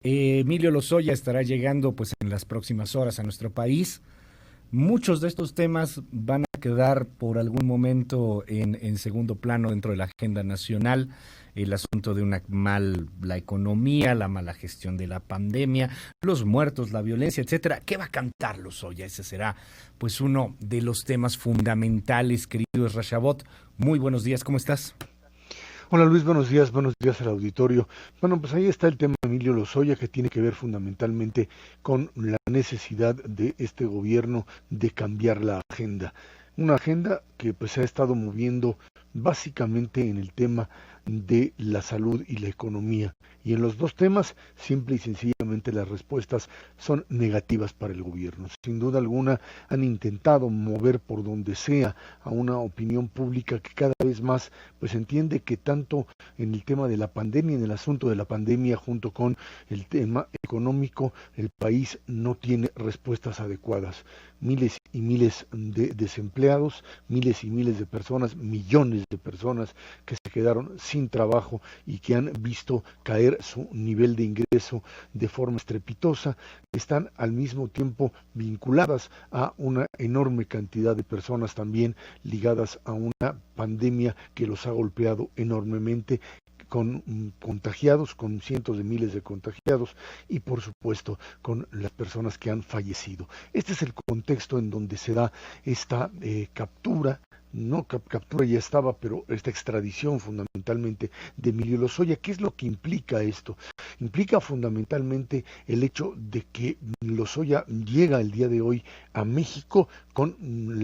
Emilio Lozoya estará llegando pues en las próximas horas a nuestro país. Muchos de estos temas van a quedar por algún momento en segundo plano dentro de la agenda nacional. El asunto de la economía, la mala gestión de la pandemia, los muertos, la violencia, etcétera. ¿Qué va a cantar Lozoya? Ese será pues uno de los temas fundamentales, querido Rashabot. Muy buenos días, ¿cómo estás? Hola Luis, buenos días al auditorio. Bueno, pues ahí está el tema de Emilio Lozoya, que tiene que ver fundamentalmente con la necesidad de este gobierno de cambiar la agenda. Una agenda que pues se ha estado moviendo básicamente en el tema de la salud y la economía. Y en los dos temas, simple y sencillamente las respuestas son negativas para el gobierno. Sin duda alguna han intentado mover por donde sea a una opinión pública que cada vez más pues entiende que tanto en el tema de la pandemia, en el asunto de la pandemia junto con el tema económico, el país no tiene respuestas adecuadas. Miles y miles de desempleados, miles y miles de personas, millones de personas que se quedaron sin trabajo y que han visto caer su nivel de ingreso de forma estrepitosa, están al mismo tiempo vinculadas a una enorme cantidad de personas también ligadas a una pandemia que los ha golpeado enormemente con contagiados, con cientos de miles de contagiados y por supuesto con las personas que han fallecido. Este es el contexto en donde se da esta captura, no captura ya estaba, pero esta extradición fundamentalmente de Emilio Lozoya. ¿Qué es lo que implica esto? Implica fundamentalmente el hecho de que Lozoya llega el día de hoy a México con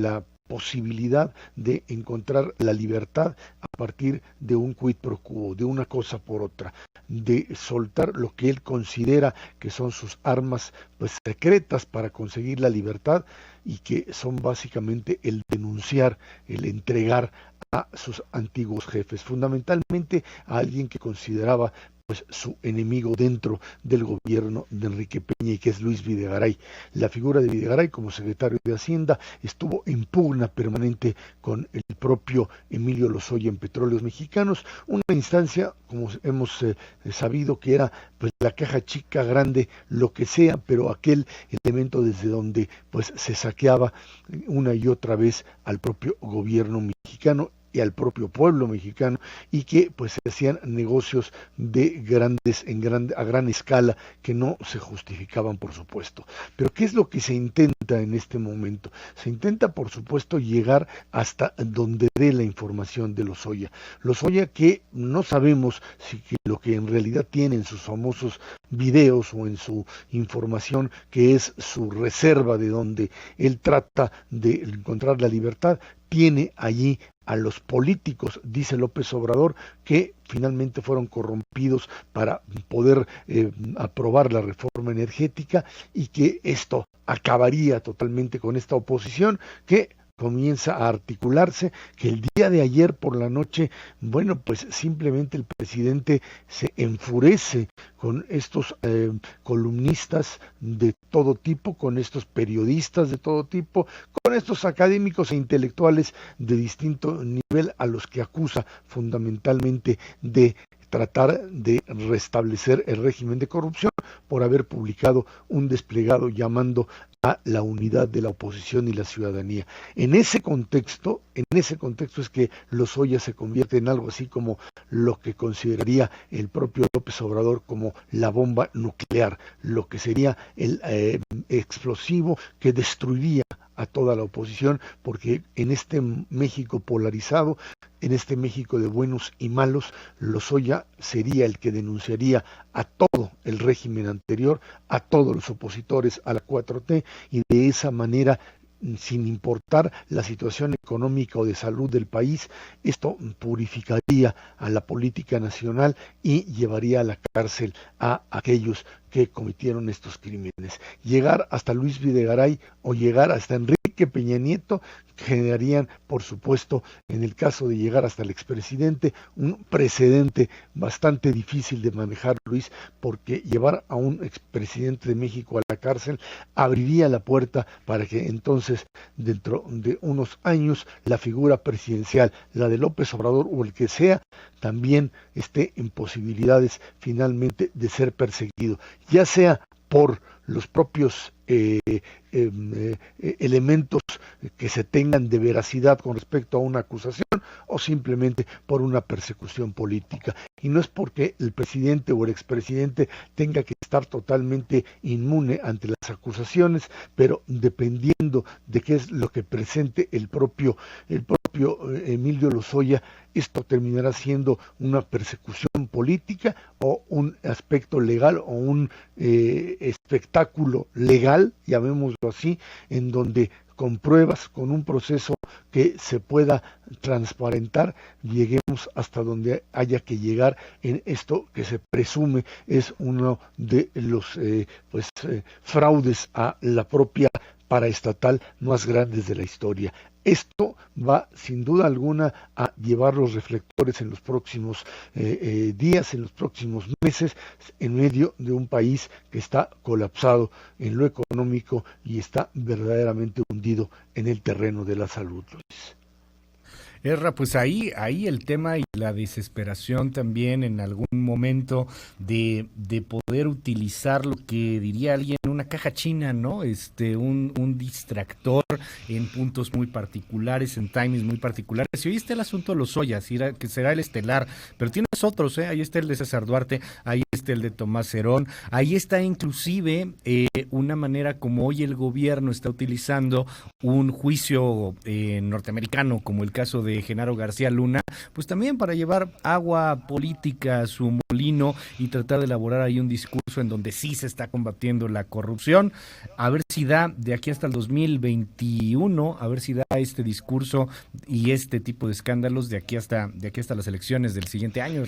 la posibilidad de encontrar la libertad a partir de un quid pro quo, de una cosa por otra, de soltar lo que él considera que son sus armas pues secretas para conseguir la libertad y que son básicamente el denunciar, el entregar a sus antiguos jefes, fundamentalmente a alguien que consideraba pues su enemigo dentro del gobierno de Enrique Peña y que es Luis Videgaray. La figura de Videgaray como secretario de Hacienda estuvo en pugna permanente con el propio Emilio Lozoya en Petróleos Mexicanos, una instancia como hemos sabido que era pues la caja chica, grande, lo que sea, pero aquel elemento desde donde pues se saqueaba una y otra vez al propio gobierno mexicano y al propio pueblo mexicano y que pues se hacían negocios de a gran escala que no se justificaban por supuesto. Pero ¿qué es lo que se intenta en este momento? Se intenta por supuesto llegar hasta donde dé la información de Lozoya. Lozoya que no sabemos si lo que en realidad tiene en sus famosos videos o en su información que es su reserva de donde él trata de encontrar la libertad, tiene allí a los políticos, dice López Obrador, que finalmente fueron corrompidos para poder aprobar la reforma energética y que esto acabaría totalmente con esta oposición que comienza a articularse, que el día de ayer por la noche, bueno, pues simplemente el presidente se enfurece con estos columnistas de todo tipo, con estos periodistas de todo tipo, con estos académicos e intelectuales de distinto nivel a los que acusa fundamentalmente de tratar de restablecer el régimen de corrupción por haber publicado un desplegado llamando a la unidad de la oposición y la ciudadanía. En ese contexto es que Lozoya se convierte en algo así como lo que consideraría el propio López Obrador como la bomba nuclear, lo que sería el explosivo que destruiría a toda la oposición, porque en este México polarizado, en este México de buenos y malos, Lozoya sería el que denunciaría a todo el régimen anterior, a todos los opositores a la 4T, y de esa manera sin importar la situación económica o de salud del país, esto purificaría a la política nacional y llevaría a la cárcel a aquellos que cometieron estos crímenes. Llegar hasta Luis Videgaray o llegar hasta Enrique Peña Nieto generarían, por supuesto, en el caso de llegar hasta el expresidente, un precedente bastante difícil de manejar, Luis, porque llevar a un expresidente de México a la cárcel abriría la puerta para que entonces, dentro de unos años, la figura presidencial, la de López Obrador o el que sea, también esté en posibilidades finalmente de ser perseguido. ya sea por los propios elementos que se tengan de veracidad con respecto a una acusación o simplemente por una persecución política. Y no es porque el presidente o el expresidente tenga que estar totalmente inmune ante las acusaciones, pero dependiendo de qué es lo que presente el propio Emilio Lozoya, esto terminará siendo una persecución política o un aspecto legal o un espectáculo legal, llamémoslo así, en donde con pruebas, con un proceso que se pueda transparentar, lleguemos hasta donde haya que llegar en esto que se presume es uno de los fraudes a la propia paraestatal más grandes de la historia. Esto va sin duda alguna a llevar los reflectores en los próximos días, en los próximos meses, en medio de un país que está colapsado en lo económico y está verdaderamente hundido en el terreno de la salud, Luis. Esra, pues ahí el tema y la desesperación también en algún momento de poder utilizar lo que diría alguien, una caja china, ¿no? Un distractor en puntos muy particulares, en timings muy particulares. Y hoy está el asunto de Lozoya, que será el estelar, pero tienes otros, ahí está el de César Duarte, ahí está el de Tomás Herón, ahí está inclusive una manera como hoy el gobierno está utilizando un juicio norteamericano, como el caso de Genaro García Luna, pues también para llevar agua política a su molino y tratar de elaborar ahí un discurso en donde sí se está combatiendo la corrupción, a ver si da de aquí hasta el 2021, a ver si da este discurso y este tipo de escándalos de aquí hasta las elecciones del siguiente año.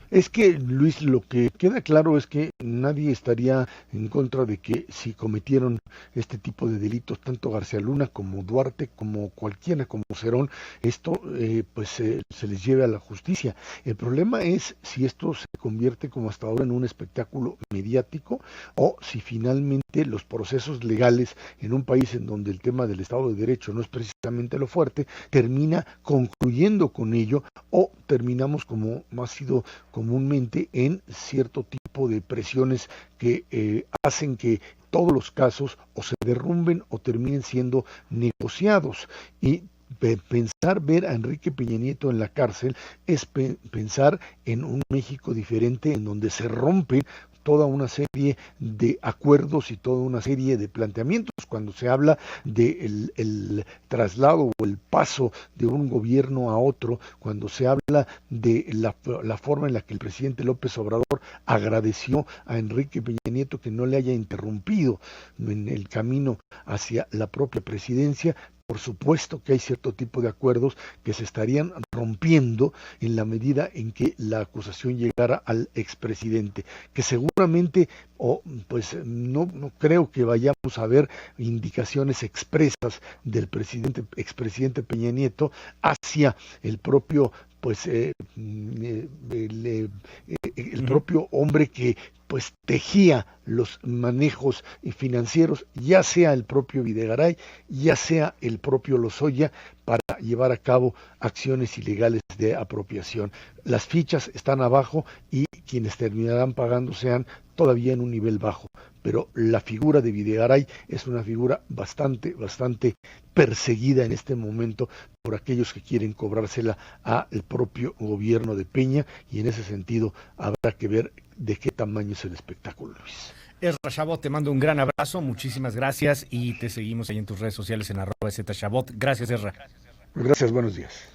Es que, Luis, lo que queda claro es que nadie estaría en contra de que si cometieron este tipo de delitos, tanto García Luna como Duarte, como cualquiera, como Cerón, esto se les lleve a la justicia. El problema es si esto se convierte como hasta ahora en un espectáculo mediático o si finalmente los procesos legales en un país en donde el tema del Estado de Derecho no es precisamente lo fuerte, termina concluyendo con ello o terminamos como ha sido comúnmente en cierto tipo de presiones que hacen que todos los casos o se derrumben o terminen siendo negociados. Y ver a Enrique Peña Nieto en la cárcel es pensar en un México diferente en donde se rompen toda una serie de acuerdos y toda una serie de planteamientos cuando se habla de el traslado o el paso de un gobierno a otro, cuando se habla de la forma en la que el presidente López Obrador agradeció a Enrique Peña Nieto que no le haya interrumpido en el camino hacia la propia presidencia. Por supuesto que hay cierto tipo de acuerdos que se estarían rompiendo en la medida en que la acusación llegara al expresidente, que seguramente no creo que vayamos a ver indicaciones expresas del expresidente Peña Nieto hacia el propio el propio hombre que tejía los manejos financieros, ya sea el propio Videgaray, ya sea el propio Lozoya, para llevar a cabo acciones ilegales de apropiación. Las fichas están abajo y quienes terminarán pagando sean todavía en un nivel bajo, pero la figura de Videgaray es una figura bastante perseguida en este momento por aquellos que quieren cobrársela al propio gobierno de Peña, y en ese sentido habrá que ver de qué tamaño es el espectáculo, Luis. Esra Chabot, te mando un gran abrazo, muchísimas gracias y te seguimos ahí en tus redes sociales en @ZChabot. Gracias, Esra. Gracias, buenos días.